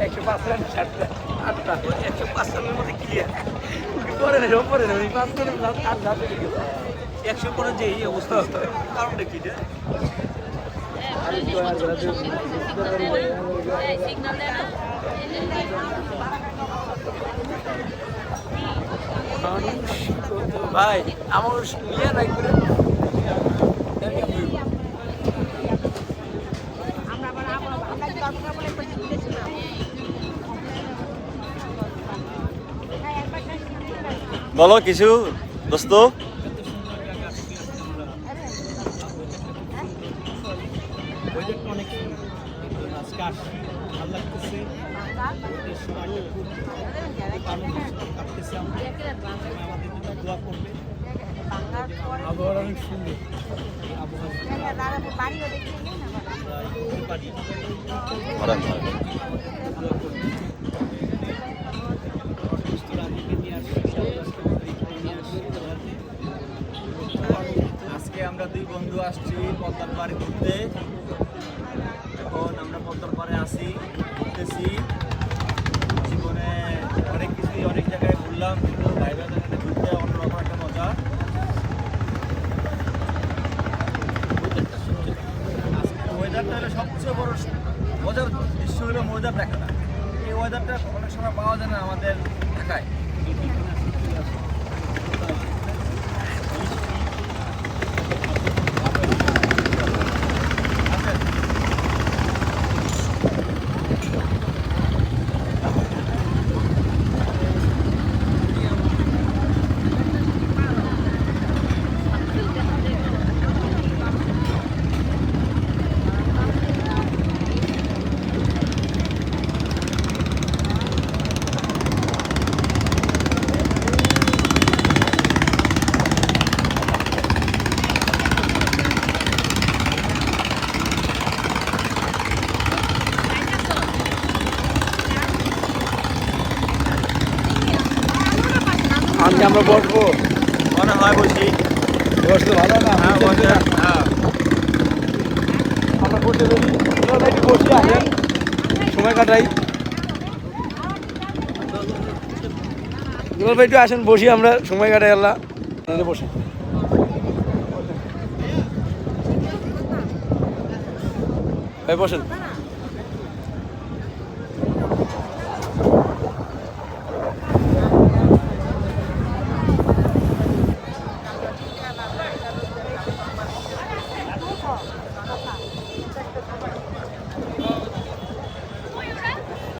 105 run 7টা 8টা 105 রানের মধ্যে clear করে না ওপরে না 5 রানের 8 রান হয়ে গেল 100 করে যে এই অবস্থা কারণটা কি রে সিগন্যাল দেয় না ভাই আমার ইয়ে নাই করে বলো কিছু দোস্ত অনেক আজকে আসছি ভালো লাগতেছে কাটতেছে আমাদের দোয়া করবে আবহাওয়া অনেক সুন্দর আজকে আমরা দুই বন্ধু আসছি পদ্মার পাড়ে ঘুরতে এখন আমরা পদ্মার পাড়ে আসি ঘুরতেছি জীবনে অনেক কিছুই অনেক জায়গায় ঘুরলাম কিন্তু ভাইবার জায়গাতে ঘুরতে অন্যরকম একটা মজা আজকের ওয়েদারটা হলো সবচেয়ে বড় মজার দৃশ্য হলো ওয়েদার দেখাটা এই ওয়েদারটা অনেক সময় পাওয়া যায় না আমাদের ঢাকায় আজকে আমরা বসবো মনে হয় বসি বসতে ভালো না হ্যাঁ বসে হ্যাঁ আমরা বসে বসি বসি আসেন সময় কাটাই দুলাল ভাই একটু আসেন বসি আমরা সময় কাটাই আল্লাহ বসে ভাই বসেন